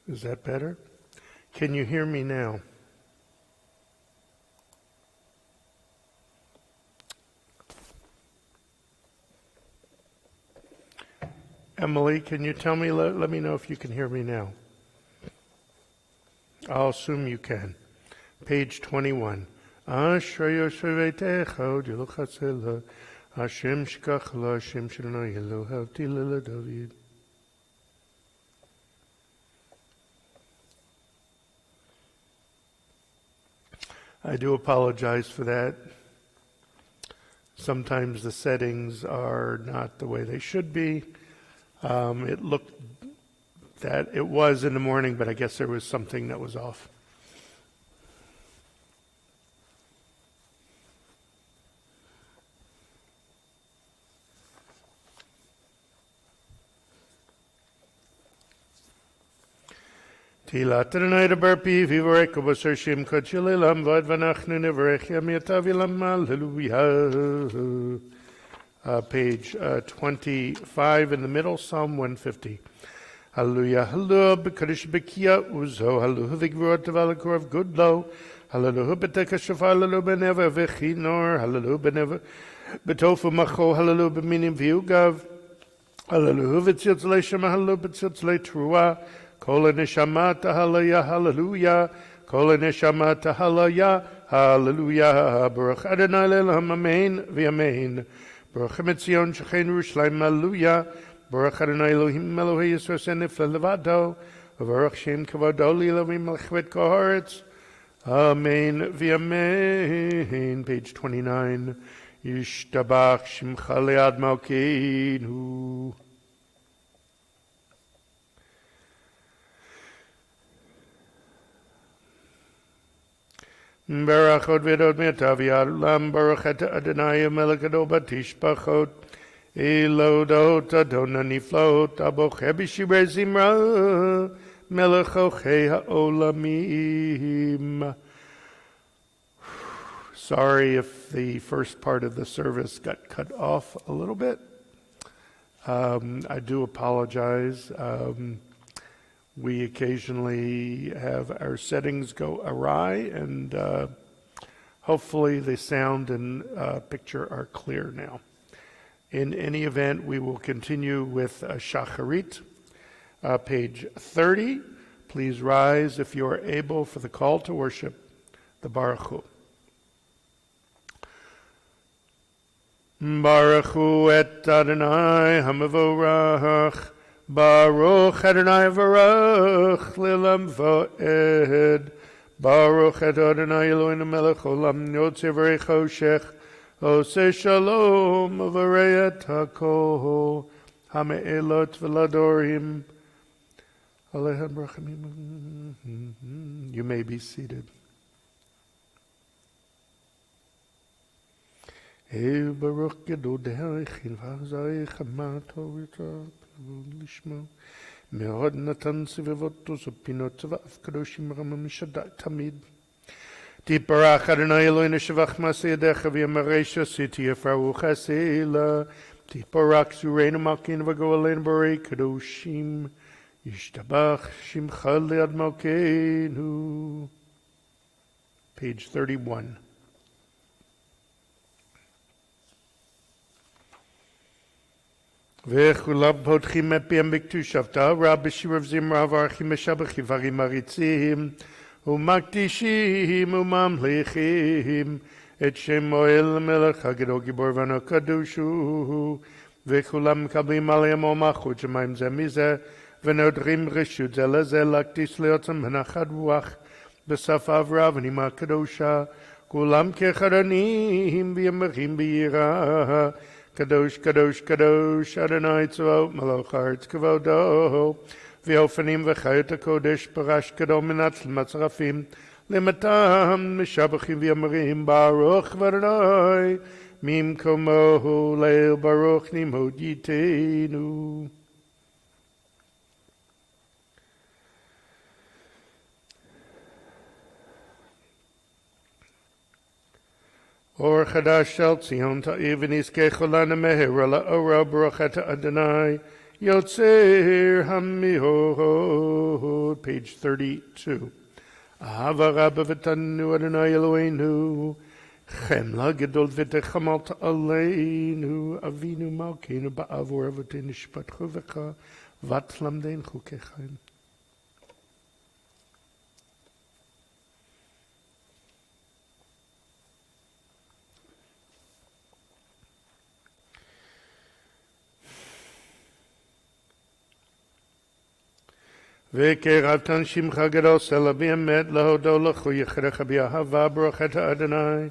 Is that better? Can you hear me now? Emily, can you tell me, let me know if you can hear me now. I'll assume you can. Page 21. Ashrei Yoshevetecha Diluchatzela Hashem Shkachla Hashem Shirno Yelo Havtila David. I do apologize for that. Sometimes the settings are not the way they should be. It looked that it was in the morning, but I guess there was something that was off. Tilat Adonai Dabar Pi Vivorek B'Asher Shem Kodshel Elam V'ad V'Anachnu Nevarech Yam Yatav Elam Hallelujah. Page 25 in the middle, Psalm 150. Hallelujah, hallelujah, b'kadosh b'kiya uzo, hallelujah, v'gvurot v'alakorav gudlo, hallelujah, b'teka shofar, hallelujah, b'neva v'chinor, hallelujah, b'neva b'tofu macho, hallelujah, b'minim v'yugav, hallelujah, v'tziotz le'shema, hallelujah, b'tziotz le'trua, kol ha'neshama hallelujah, hallelujah, kol ha'neshama hallelujah, hallelujah, baruch Adonai le'olam, amen v'amen. Baruch Emetzion Shechein Yerushalayim, hallelujah. Baruch Adonai Elohim Elohei Yisrael Nifla Levado. Baruch Shem Kavodo Elohim Melech Bet Koharetz. Amen v'amen. Page 29. Yishtabach Shimcha Le'ad Malkeinu. Baruch od vedod metav yadulam baruch et Adonai melech adol batishpachot elodot Adonai niflot aboche b'shirei zimra melech ochei ha'olamim. Sorry if the first part of the service got cut off a little bit. I do apologize. We occasionally have our settings go awry, and hopefully the sound and picture are clear now. In any event, we will continue with Shacharit, page 30. Please rise if you are able for the call to worship, the Baruch Hu. Baruch Hu et Adonai hamavorach. Baruch Adonai Varach Lilam Va'ed. Baruch et Adonai Eloheinu Melech Olam Yotzei V'rei Choshech Oseh Shalom V'rei et HaKol Hame'elot V'ladorim Aleichem Brachim. You may be seated. Baruch Gedol De'echin V'azai Chamato Yitzak לשמו מאוד נתן סביבות ופינות ואף קדושים רמה משדע תמיד. תתברך אדוני אלוהינו שבח מעשה ידיך ויאמרי שעשיתי יפרעו חסלה. תתברך צורנו מלכנו וגואלנו ברי קדושים. ישתבח שמך ליד מלכנו. Page 31. וכולם פותחים את פיהם בקדושתה, רב בשיריו זמרה וערכים משבחים דברים מריצים ומקדישים וממליכים את שם מועל מלך הגדול גיבור בנו קדוש הוא, וכולם מקבלים עליהם מלכות שמיים זה מזה ונודרים רשות זה לזה להקדיש לעצמם מנחת רוח בשפה עברה ונימה קדושה, כולם כחרנים וימרים ביראה. Kadosh, Kadosh, Kadosh, Adonai Tzvaot, Malach Haaretz Kavodo, V'ofanim v'chayot HaKodesh, Parash Kadol Menatzel Matzrafim, Lematam, Meshabachim v'yamarim, Baruch v'Adonai, Mimkomo Leil Baruch Nimod Yiteinu. Or Chadash Shel Tzion Ta'ir V'nizkei Cholana Meher La'ora Baruch Ata Adonai Yotzer Hamihod, page 32. Ahava Rabba v'tanu Adonai Eloheinu, Chemla Gedol v'techamat Aleinu, Avinu Malkeinu ba'avor avoteinu shpatchu v'cha, vatlamdein chukechaim. וקרבתן שמך גדול סלע באמת להודו לך ויחרך באהבה ברוכת אדוני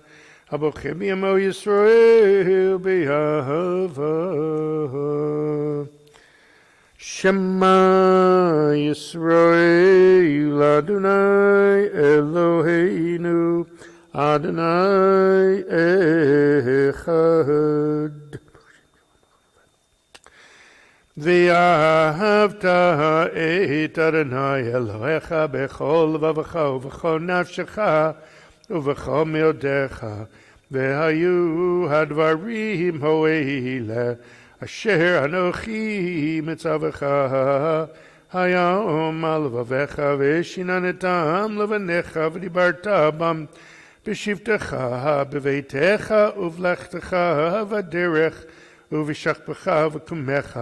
הבוחר בימו ישראל באהבה שמע ישראל אדוני אלוהינו אדוני אחד ואהבת את אדוני אלוהיך בכל לבבך ובכל נפשך ובכל מאודך והיו הדברים האלה אשר אנוכי מצווך היום על לבביך ושיננתם לבניך ודיברת בם בשבתך בביתך ובלכתך בדרך ובשכבך וקומך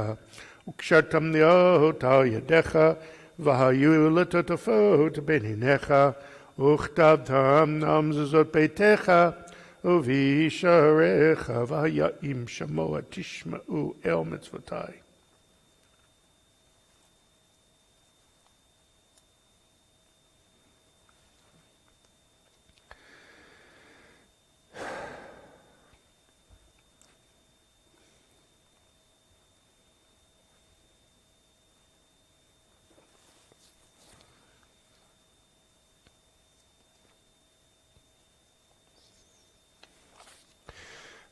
וקשרתם להיות על ידיך והיו לטוטפות בין עיניך וכתבתם על מזוזות ביתך ובשעריך והיה אם שמוע תשמעו אל מצוותי.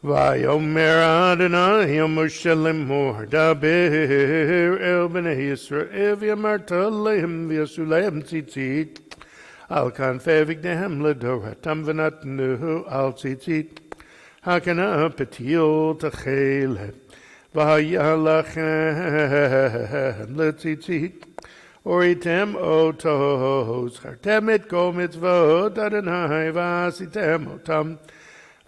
ויאמר אדוני משה לאמור דבר אל בני ישראל ואמרת להם ויעשו להם ציצית על כנפי בגדיהם לדורתם ונתנו על ציצית הקנה פתיל תכלת והיה לכם לציצית וראיתם אותו זכרתם את כל מצוות אדוני ועשיתם אותם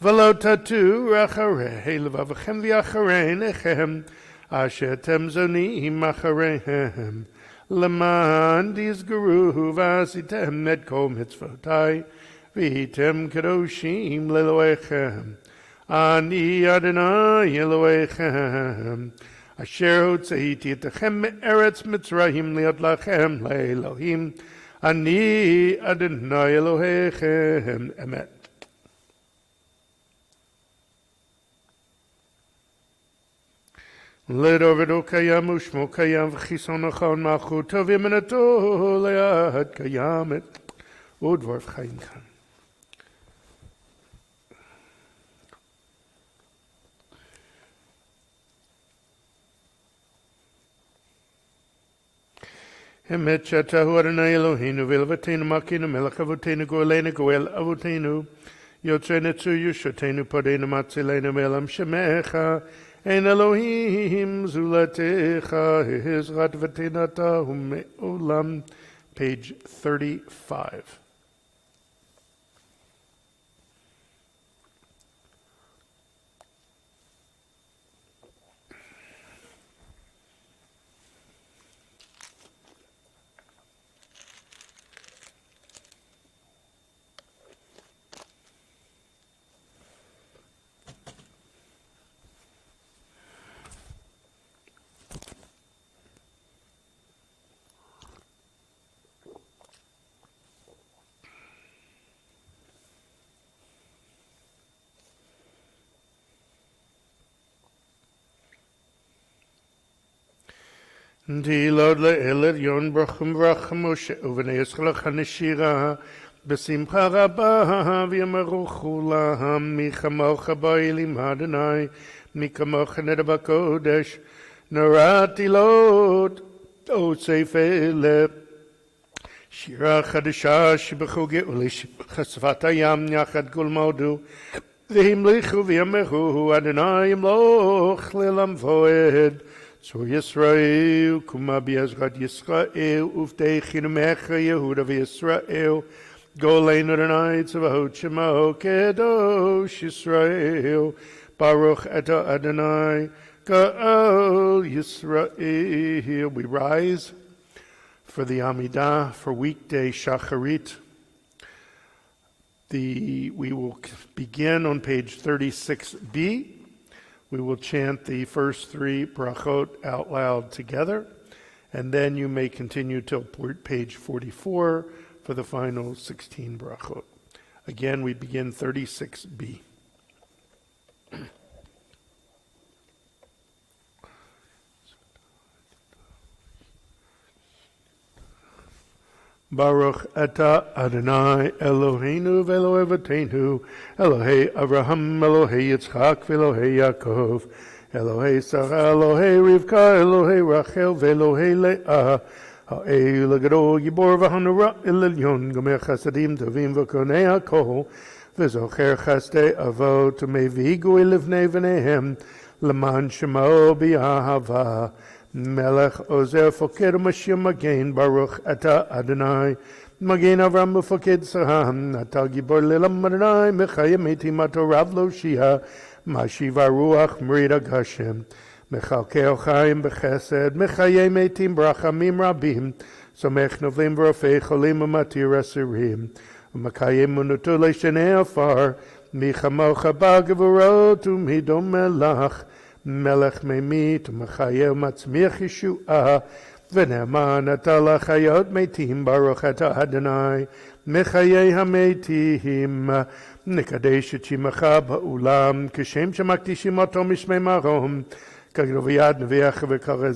ולא תטור אחרי לבבכם ואחרי עיניכם אשר אתם זונים אחריהם למען תזכרו ועשיתם את כל מצוותי והייתם קדושים לאלוהיכם אני אדוני אלוהיכם אשר הוצאתי אתכם מארץ מצרים להיות לכם לאלוהים אני אדוני אלוהיכם אמת. לדוברו קיים ושמו קיים וחיסון נכון מלכותו ואמונתו לעד קיימת ודבור חיים כאן. אמת שאתה הוא אדוני אלוהינו ואלוהינו מלכנו מלך אבותינו גואלנו גואל אבותינו יוצרנו צור ישותנו פודנו מצילנו מעולם שמך אין אלוהים זולתך עזרת ותנתה ומעולם page 35. דילוד לאל עליון ברחם ורחם משה ובני ישראל הנשירה בשמחה רבה ויאמרו כולם מי כמוך באלים אדוני מי כמוך נדע בקודש נורא תהילות אוסף אלה שירה חדשה שבכל גאולה שבחשפת הים יחד כל מודו והמליכו ויאמרו אדוני ימלוך לעולם ועד So Yisrael, Kuma Biazgat Yisrael, Uvdei Chinumecha Yehuda v'Yisrael, Goleinu Adonai Tzavahot Shemo Kedosh Yisrael, Baruch Ata Adonai, Ga'al Yisrael. We rise for the Amidah for weekday Shacharit. We will begin on page 36b. We will chant the first three brachot out loud together, and then you may continue till page 44 for the final 16 brachot. Again, we begin 36b. Baruch Ata Adonai Eloheinu v'Eloi Avotenu Elohei Avraham Elohei Yitzchak v'Elohei Yaakov Elohei Sarah Elohei Rivka Elohei Rachel v'Elohei Leah Ha'el Gadol Gibor v'Hanura El Elyon Gomer Chasadim Tovim v'Konei HaKol v'Zocher Chasdei Avot U'Mevigu Elivnei V'neihem L'man Shemo B'Ahava Melech Ozer Foked Mashiach Magen Baruch Ata Adonai Magen Avram Foked Saham Ata Gibor Lelam Adonai Mechayim Etim Rav Lo Shia Mashiva Ruach Merida Gashem Mechalkeo Chaim Bechesed Mechayim Etim Brachamim Rabim Somech Novim V'Rofei Cholim U'Matir Asirim U'Makayim Unutule Shenei Afar Michamocha B'Gevurot U'Midom Melach Melech Memit U'Mechayev Matzmiach Yeshua V'Ne'eman Ata L'Chayot Meitim Baruch Ata Adonai Mechayei HaMeitim Nikadesh Et Shimecha Ba'ulam Kishem Shemakdishim Oto Mishmei Marom Kagro V'Yad Neviach V'Kareh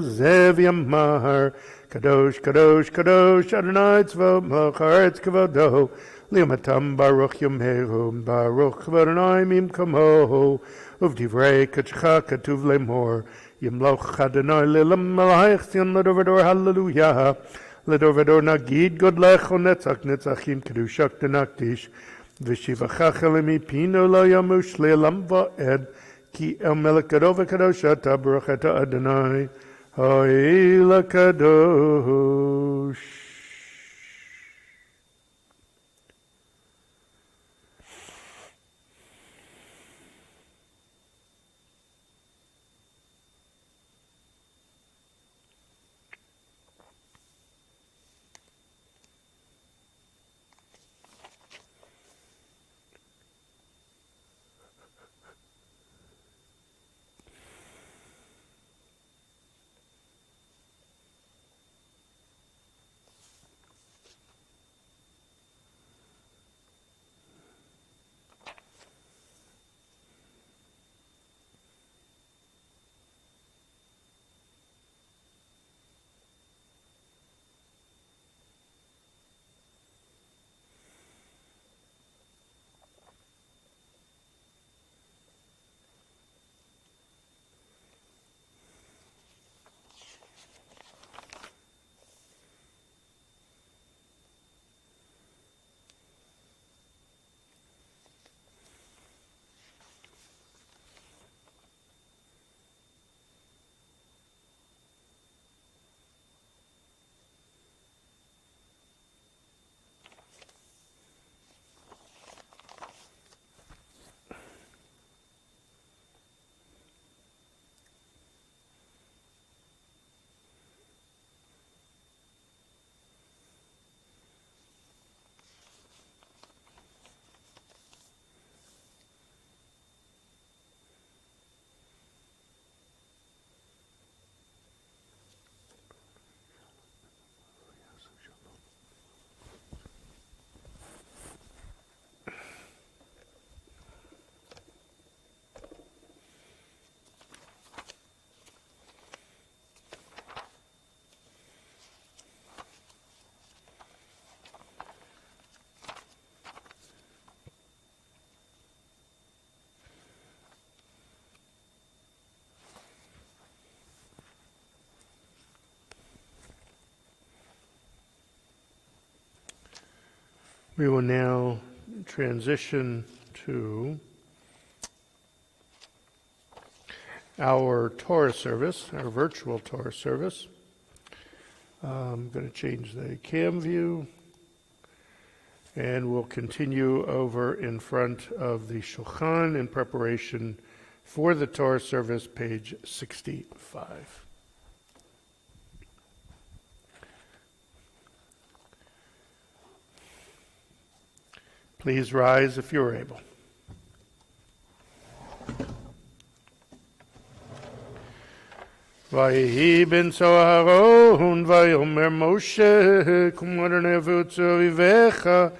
Zev Yamar Kadosh Kadosh Kadosh Adonai Tzvot Melech Haaretz Kevodo Li'umatam Baruch Yomeru Baruch V'Adonai Mimkomo Uvdivrei Kachcha Katuv Lemor Yimloch Adonai Lelam Malaich Tion Ledovador Hallelujah Ledovador Nagid Godlech Onetzach Netzachim Kedushak Denakdish V'Shivachach Elemi Pino Lo Yamush Lelam Va'ed Ki El Melech Gadol V'Kadosh Ata Baruch Ata Adonai Ha'il Kadosh. We will now transition to our Torah service, our virtual Torah service. I'm going to change the cam view, and we'll continue over in front of the Shulchan in preparation for the Torah service, page 65. Please rise if you're able. Vayehi ben Aharon, vayomer Moshe, kum adonai v'otzovivecha,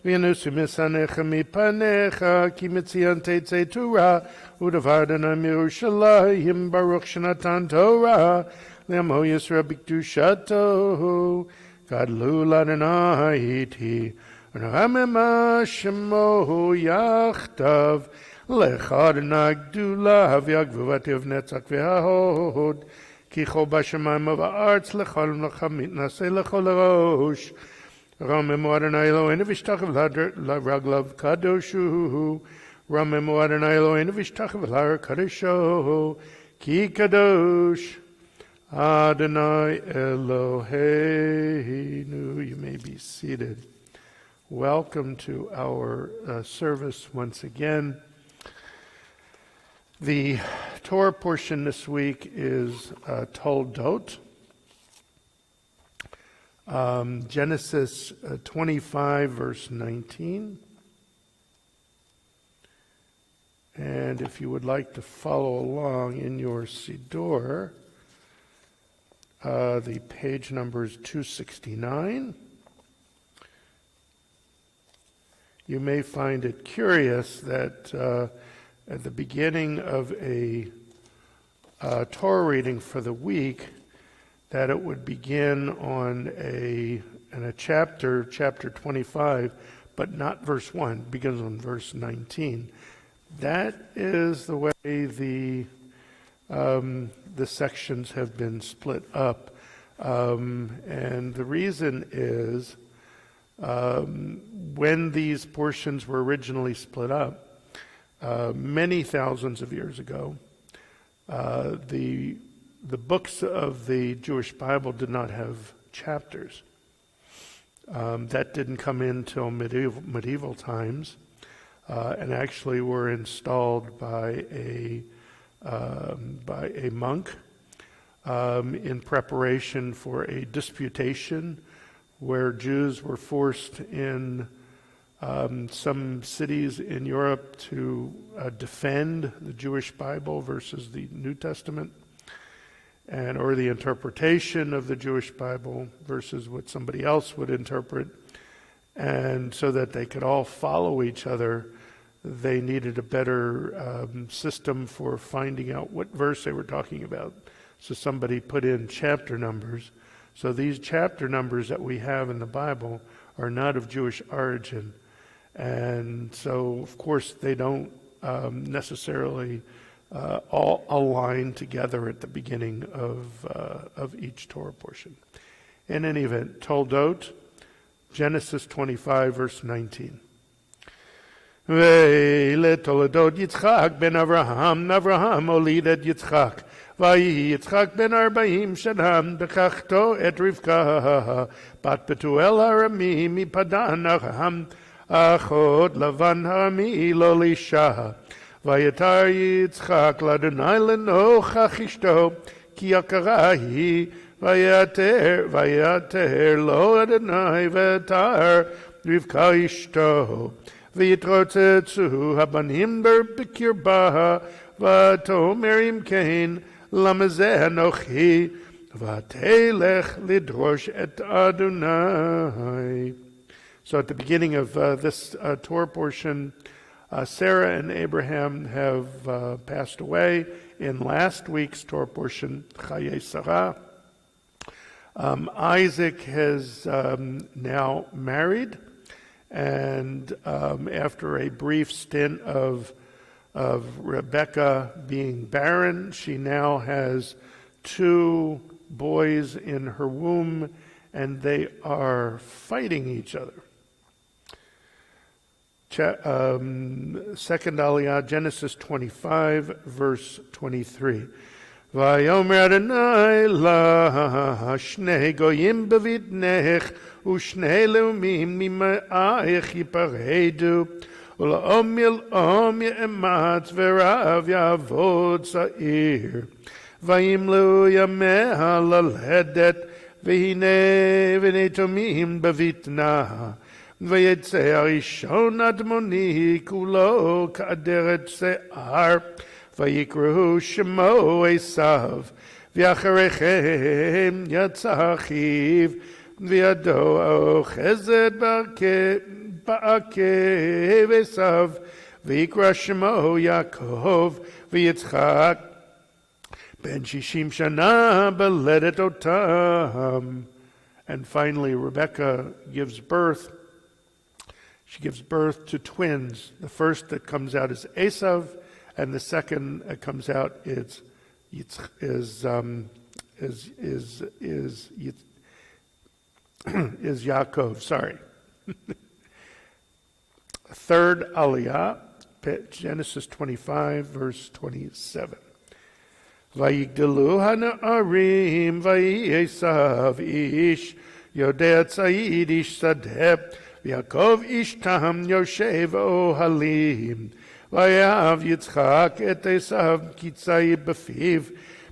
v'yanusu misanecha mipanecha, ki mitzion teitzei Torah, u'davar adonai mirushalayim, baruch shenatan Torah, le'amo Yisrael b'kedushato, gadlu l'adonai iti, v'nachamema shemo yachtav, Lechad nagdula v'yagvuvativ netzach v'hahod ki chol b'shamayim v'arts lechol l'chamit nasei lechol rosh Ramemu Adonai Eloheinu v'ishtachav l'raglav kadoshu Ramemu Adonai Eloheinu v'ishtachav l'har kadoshu ki kadosh Adonai Eloheinu. You may be seated. Welcome to our service once again. The Torah portion this week is Toldot, Genesis 25, verse 19. And if you would like to follow along in your Siddur, the page number is 269. You may find it curious that at the beginning of a Torah reading for the week, that it would begin in a chapter 25, but not verse 1, it begins on verse 19. That is the way the sections have been split up. And the reason is, when these portions were originally split up, many thousands of years ago, the books of the Jewish Bible did not have chapters. That didn't come in till medieval times, and actually were installed by a monk in preparation for a disputation where Jews were forced in some cities in Europe to defend the Jewish Bible versus the New Testament, or the interpretation of the Jewish Bible versus what somebody else would interpret. And so that they could all follow each other, they needed a better system for finding out what verse they were talking about. So somebody put in chapter numbers. So these chapter numbers that we have in the Bible are not of Jewish origin. And so, of course, they don't necessarily all align together at the beginning of each Torah portion. In any event, Toldot, Genesis 25, verse 19. ולתולדות יצחק בן אברהם, אברהם הוליד את יצחק. ויהי יצחק בן 40 שנה, לקחתו את רבקה, בת בתואל הארמי מפדן ארם, אחות לבן הארמי לו לאישה. ויתר יצחק לאדוני לנוכח אשתו, כי יקרה היא, ויתר לו אדוני ותר רבקה אשתו. ויתרוצצו הבנים בקרבה, ותאמר אם כן, למה זה אנוכי, ותלך לדרוש את אדוני. So at the beginning of this Torah portion, Sarah and Abraham have passed away. In last week's Torah portion, Chayei Sarah, Isaac has now married, and after a brief stint of Rebekah being barren, she now has 2 boys in her womb, and they are fighting each other. second Aliyah, Genesis 25, verse 23. Vayomer Adonai la shnei goyim bevitnech ushnei leumim mima'ach yiparedu ula'om yil'om ye'ematz v'rav yavod sa'ir vayimlu yameha laledet v'hinei v'netomim bevitna v'yetzeh arishon admoni kulo ka'aderet se'ar vayikru shemo Esav v'acharechem yatza achiv v'yado ochezet ba'akev Esav v'yikra shemo Yaakov v'yitzchak ben shishim shana beledet otam. And finally, Rebecca gives birth. She gives birth to twins. The first that comes out is Esav, and the second that comes out is Yaakov. Sorry. Third Aliyah, Genesis 25, verse 27. Vayigdalu hana'arim vayesav ish yodeh tzayid ish sadeh v'Yaakov ish tam yoshev ohalim vayav Yitzchak et Esav ki tzayid befiv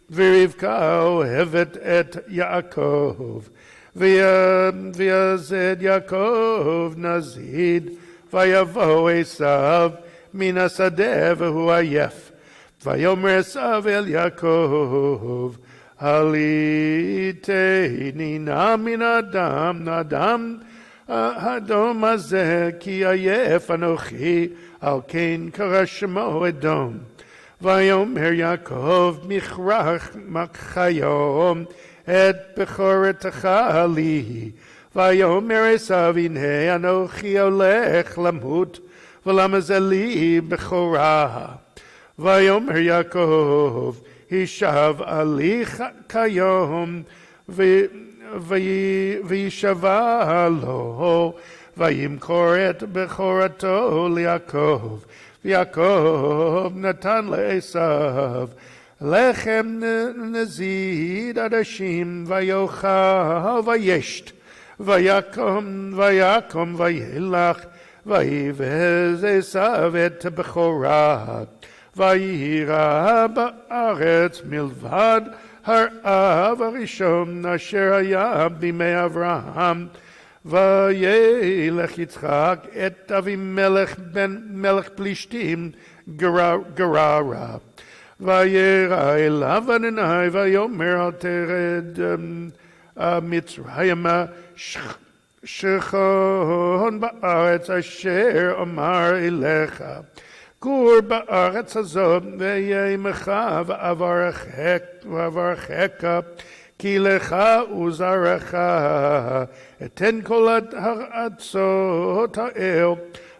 v'Rivka ohevet et Yaakov v'yazed Yaakov nazid vayavo Esav min hasadeh v'hu ayef Vayomer Esav el Yaakov, Haliteni na min Adam, Nadam Hadom hazeh, ki ayef anochi, al kein kara shemo Edom. Vayomer Yaakov, michrach makchayom, et bechoretecha li. Vayomer Esav, inhe anochi olech lamut, v'lamazeli bechorah. Vayomer Yaakov, Hishav ali kayom, v'yishava lo, v'yimkor et bechorato li'Yaakov, v'Yaakov natan le'Esav, lechem nezid adashim, v'yochal v'yesht, v'yakom v'yelach, v'yivez Esav et bechorah. Vayira ba'aretz milvad harav arishon asher haya bimei Avraham vayelech Yitzchak et Avimelech ben melech Plishtim Gerara vayera elav Adonai vayomer al tered Mitzrayim shechon ba'aretz asher omar elecha Gur ba'aretz hazot ve'yemecha v'avarecheka ki lecha uzarecha eten kol ha'atzot ha'el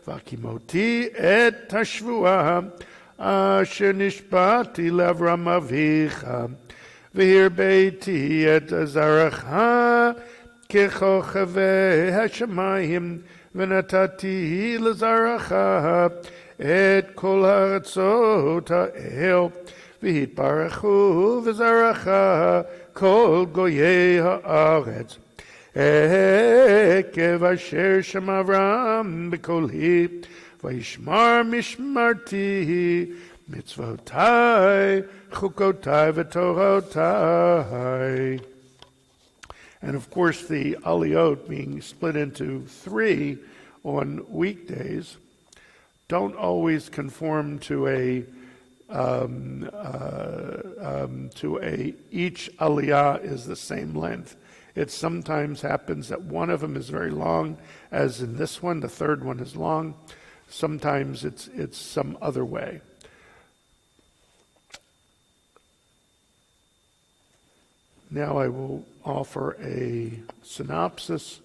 v'akimoti et hashvua asher nishbati le'Avram avicha v'hirbeiti et zarecha kechochavei hashamayim v'natati lezarecha et kol ha'atzot ha'el v'hitbarechu v'zarecha kol goyei ha'aretz ekev asher shem Avram b'kolhi v'yishmar mishmarti mitzvotai chukotai v'torotai. And of course the aliyot being split into three on weekdays don't always conform to each aliyah is the same length. It sometimes happens that one of them is very long, as in this one. The third one is long. Sometimes it's some other way. Now I will offer a synopsis.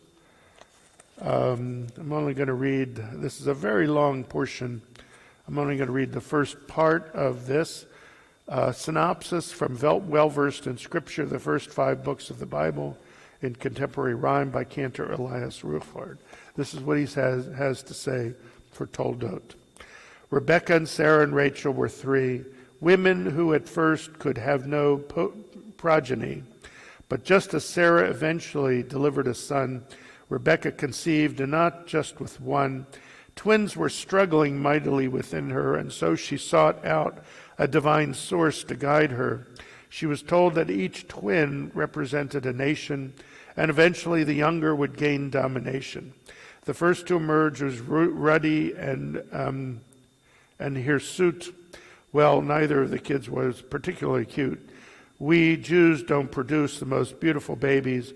I'm only going to read, this is a very long portion. I'm only going to read the first part of this synopsis from Well-Versed in Scripture, the first 5 books of the Bible in contemporary rhyme by Cantor Elias Ruffard. This is what he has to say for Toldot. Rebekah and Sarah and Rachel were three, women who at first could have no progeny. But just as Sarah eventually delivered a son, Rebekah conceived, and not just with one. Twins were struggling mightily within her, and so she sought out a divine source to guide her. She was told that each twin represented a nation, and eventually the younger would gain domination. The first to emerge was Ruddy and Hirsut. Well, neither of the kids was particularly cute. We Jews don't produce the most beautiful babies,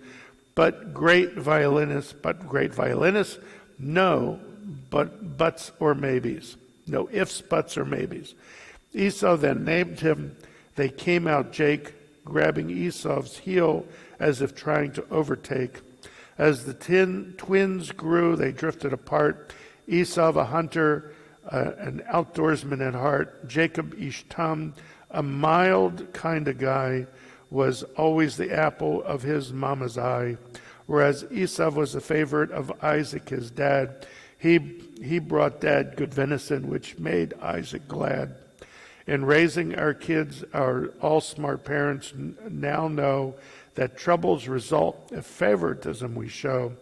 but great violinists. No, but buts or maybes. No ifs, buts, or maybes. Esau then named him. They came out Jake, grabbing Esau's heel as if trying to overtake. As the twins grew, they drifted apart. Esau, a hunter, an outdoorsman at heart. Jacob, Ishtam, a mild kind of guy, was always the apple of his mama's eye. Whereas Esau was a favorite of Isaac, his dad. He brought Dad good venison, which made Isaac glad. In raising our kids, our all-smart parents now know that troubles result of favoritism we show.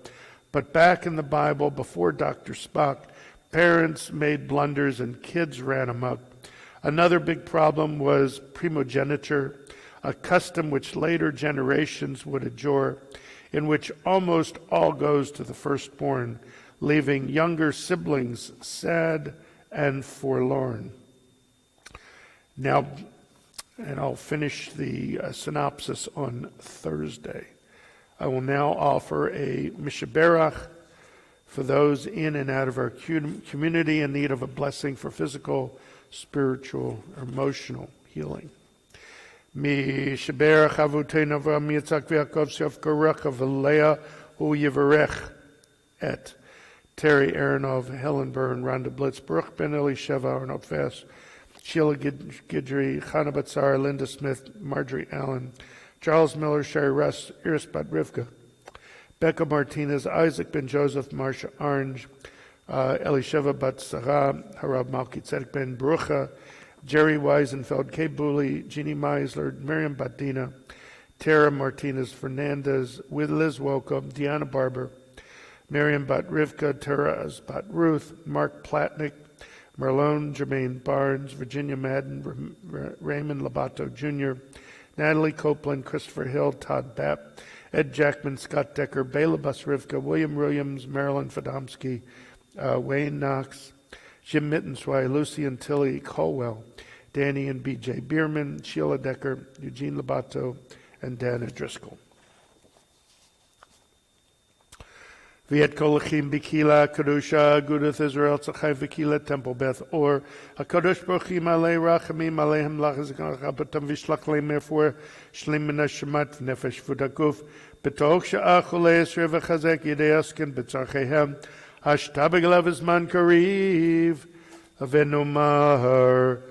But back in the Bible, before Dr. Spock, parents made blunders and kids ran amok. Another big problem was primogeniture, a custom which later generations would adjure, in which almost all goes to the firstborn, leaving younger siblings sad and forlorn. Now, and I'll finish the synopsis on Thursday. I will now offer a Mishaberach for those in and out of our community in need of a blessing for physical, spiritual, or emotional healing. Mishaberach Avuteinu Avraham Yitzchak v'Yaakov Shofkarech Avaleah Hu Yivarech et Terry Aronov, Helen Byrne, Rhonda Blitz, Baruch Ben Elisheva, Arnold Fass, Sheila Guidry, Chana Batzar, Linda Smith, Marjorie Allen, Charles Miller, Sherry Russ, Iris Bat Rivka, Becca Martinez, Isaac Ben Joseph, Marcia Orange, Elisheva Bat Sarah, Harab Malki Tzedek Ben Barucha, Jerry Weisenfeld, Kay Booley, Jeannie Meisler, Miriam Batina, Tara Martinez Fernandez, with Liz Welcome, Deanna Barber, Miriam Bat Rivka, Tara Bat Ruth, Mark Platnick, Marlone Jermaine Barnes, Virginia Madden, Raymond Labato Jr., Natalie Copeland, Christopher Hill, Todd Bapp, Ed Jackman, Scott Decker, Bela Bus Rivka, William Williams, Marilyn Fadomsky, Wayne Knox, Jim Mittensway, Lucy and Tilly Colwell, Danny and B.J. Bierman, Sheila Decker, Eugene Labato, and Dana Driscoll. Viet Kolachim Bikila Kadusha Agudath Israel Tzachai Vikila Temple Beth Or HaKadosh Baruch Hu Malei Rachamim Aleichem Lachazikach Abatam Vishlach Leim Merfor Shlim Min HaShemat V'Nefesh V'Daguf B'Toch She'ach Ulei Yisrael V'Chazek Yidei Asken B'Tzarcheihem Hashta B'Gelav Zman Kariv Avenu Mahar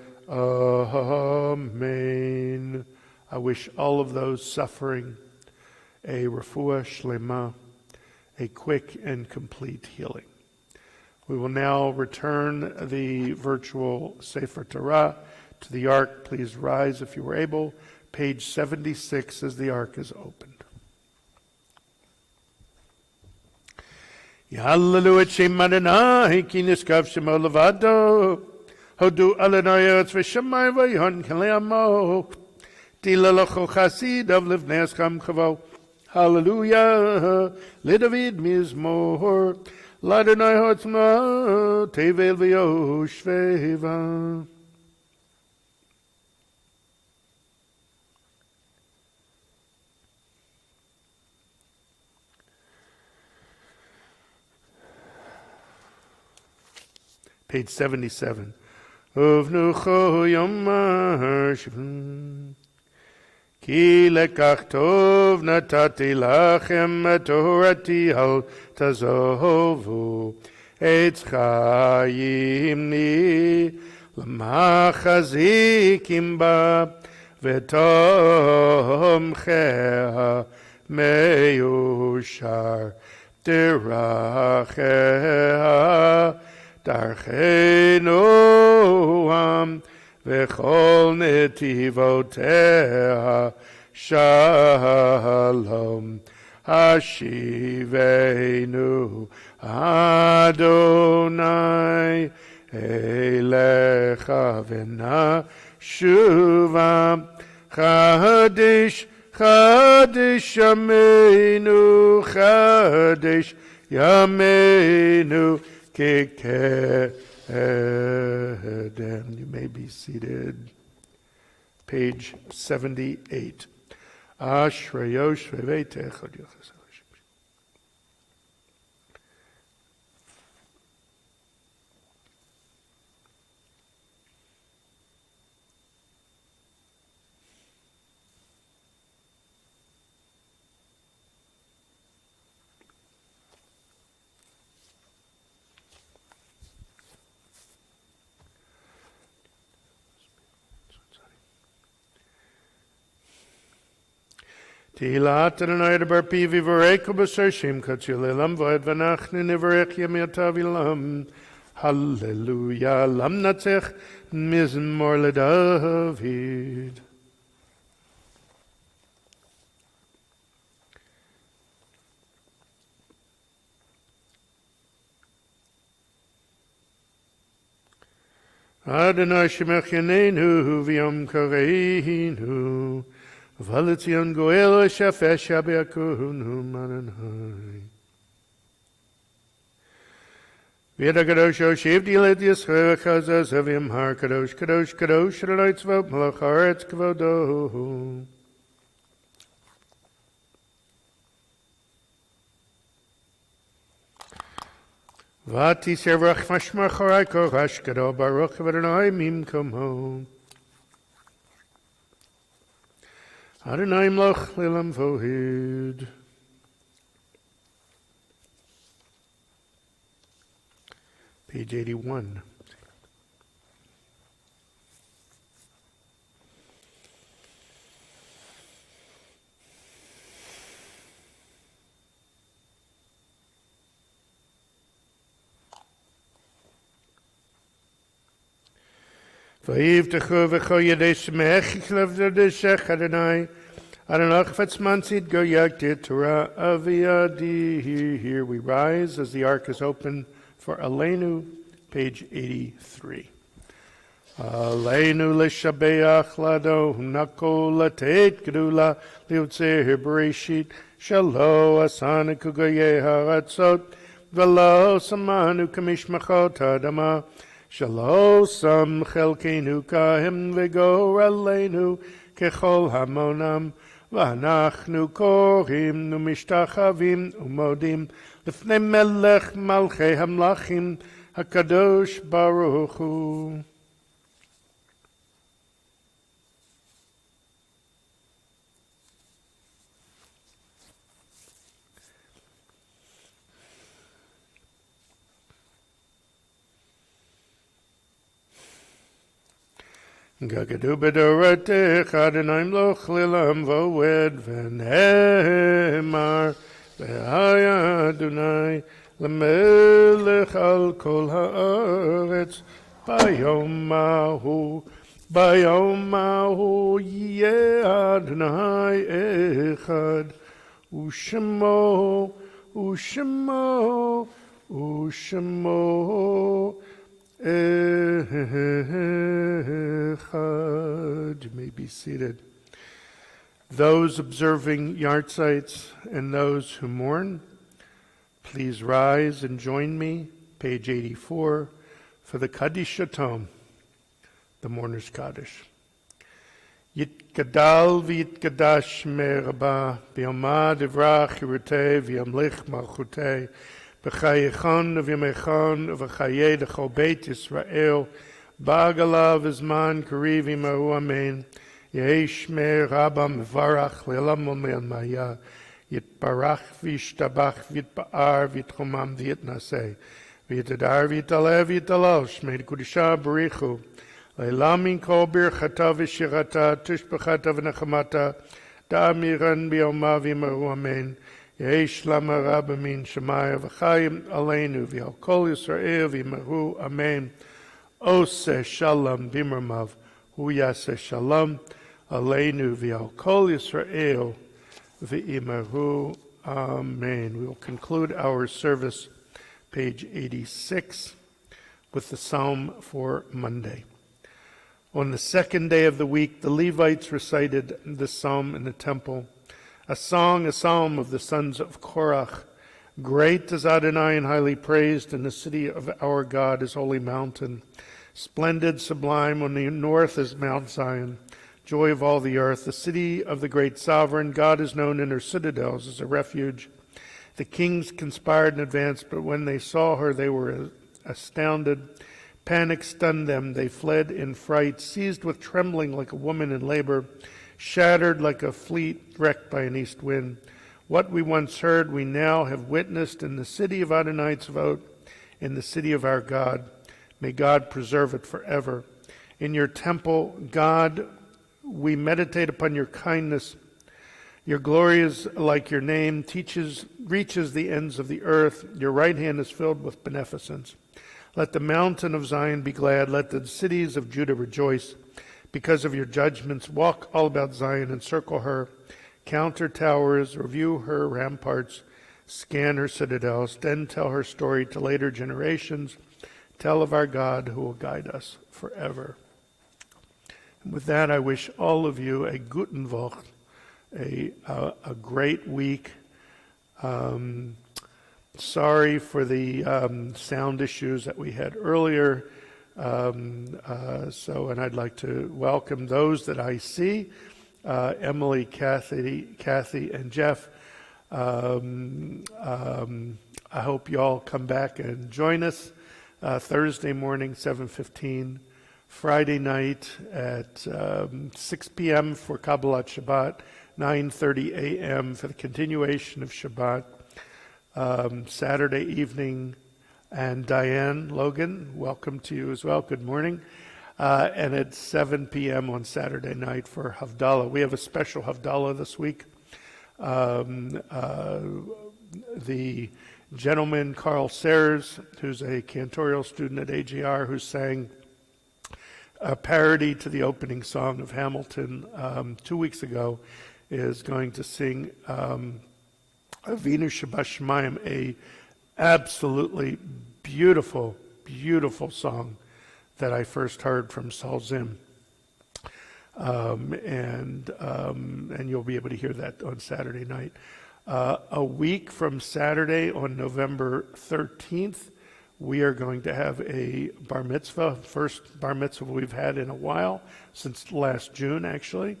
Amen. I wish all of those suffering a refuah shlema, a quick and complete healing. We will now return the virtual Sefer Torah to the Ark. Please rise if you were able. Page 76 as the Ark is opened. Yahallelu et Shem Adonai ki niskav shemo levado hodu Adonai eretz v'shamai v'yihon kelei amo tila locho chasid av livnei escham chavo. Hallelujah, LeDavid Mizmor, L'Adonai Hotzma, Tevel V'Yoshveva. Page 77. Uvnucho Yomar Shivim. כי לקח טוב נתתי לכם תורתי אל תעזובו עץ חיים לי למחזיקים בה ותומכיה מיושר דרכיה דרכנו עם וכל נתיבותיה שלום. השיבנו אדוני אליך ונשובה. חדש חדש ימינו, חדש ימינו כקדם. You may be seated. Page 78. Ashrayo shvevei techad yochas. Tehillat Adonai Bar Pi v'Vareku b'Sar Shem Katzilelam v'Ed v'Nachnu Nivarech Yemiatav Ilam. Hallelujah. Lam Natzech Mizmor LeDavid. Adonai Shemech Yaneinu v'Yom Kareinu. Valitzion goel shafesh abeakunu mananai. V'yada kadosh oshiv dilet yisrael chazaz avim har kadosh kadosh kadosh adonai tzvot malach haaretz kvodo. Vati servach mashmach harai korash kado baruch v'adonai mimkomo. Adonai Mloch Lelam Vohid. Page 81. Vayivtechu v'cho yedei shmech yichlev zedeshech Adonai Adonai chafetzmantzid goyakti Torah aviyadi. Here we rise as the ark is open for Aleinu, page 83. Aleinu l'shabeach lado hunako latet gedula liutzeh bereshit shalo asana kugoye haratzot v'lo samanu kamishmachot adama Shalo sam chelkenu kahem v'gor aleinu kechol hamonam v'anachnu korim u'mishtachavim u'modim l'fnei melech malchei hamlachim hakadosh baruch hu. Gagadu bedoratech Adonai Mloch Lelam Voed v'nehemar v'haya Adonai l'melech al kol haaretz bayom mahu yeh Adonai echad u'shemo Echad. You may be seated. Those observing yahrzeits and those who mourn, please rise and join me, page 84, for the Kaddish Shatom, the mourner's Kaddish. Yitgadal v'yitgadash me'raba b'yomah divrach yirutei v'yamlich malchutei B'chayechon v'yamechon v'chayei d'chol beit Yisrael ba'agala v'zman kariv imahu amen Yehi shmei rabba mevarach le'olam omer maya yitbarach v'yishtabach v'yitba'ar v'yitchomam v'yitnaseh v'yitadar v'yitaleh v'yitalal shmei d'kudisha b'richu le'elam min kol birchata v'shirata tushbechata v'nechamata da'amiran b'yomah v'imahu amen Yesh lama rabba min Shemaya v'chayim aleinu v'al kol Yisrael v'yimaru amen. Oseh shalom b'imramav hu yaseh shalom aleinu v'al kol Yisrael v'yimaru amen. We will conclude our service, page 86, with the psalm for Monday. On the second day of the week, the Levites recited this psalm in the temple. A psalm of the sons of Korach. Great is Adonai and highly praised in the city of our God, his holy mountain. Splendid, sublime, on the north is Mount Zion, joy of all the earth. The city of the great sovereign, God is known in her citadels as a refuge. The kings conspired in advance, but when they saw her, they were astounded. Panic stunned them. They fled in fright, seized with trembling like a woman in labor, shattered like a fleet wrecked by an east wind. What we once heard, we now have witnessed in the city of Adonai Tzvaot, in the city of our God. May God preserve it forever. In your temple, God, we meditate upon your kindness. Your glory is like your name, reaches the ends of the earth. Your right hand is filled with beneficence. Let the mountain of Zion be glad. Let the cities of Judah rejoice. Because of your judgments, walk all about Zion, encircle her, count her towers, review her ramparts, scan her citadels, then tell her story to later generations. Tell of our God who will guide us forever. And with that, I wish all of you a guten Woche, a great week. Sorry for the sound issues that we had earlier. And I'd like to welcome those that I see, Emily, Kathy, and Jeff. I hope you all come back and join us Thursday morning, 7:15, Friday night at 6 p.m. for Kabbalat Shabbat, 9:30 a.m. for the continuation of Shabbat, Saturday evening. And Diane Logan, welcome to you as well. Good morning. And at 7 p.m. on Saturday night for Havdalah. We have a special Havdalah this week. The gentleman, Carl Sayers, who's a cantorial student at AGR, who sang a parody to the opening song of Hamilton 2 weeks ago, is going to sing Avinu Shabbat Shemayim, a absolutely beautiful, beautiful song that I first heard from Saul Zim. And you'll be able to hear that on Saturday night. A week from Saturday, on November 13th, we are going to have a bar mitzvah, first bar mitzvah we've had in a while, since last June actually.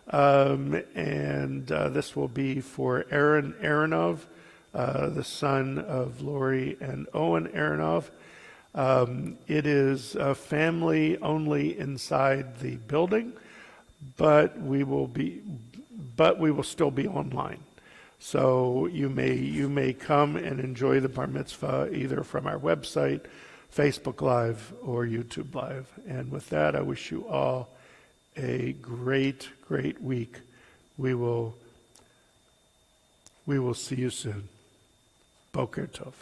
This will be for Aaron Aronov, the son of Lori and Owen Aronov. It is family only inside the building, but we will still be online. So you may come and enjoy the bar mitzvah either from our website, Facebook Live, or YouTube Live. And with that, I wish you all a great, great week. We will see you soon. Boker Tov.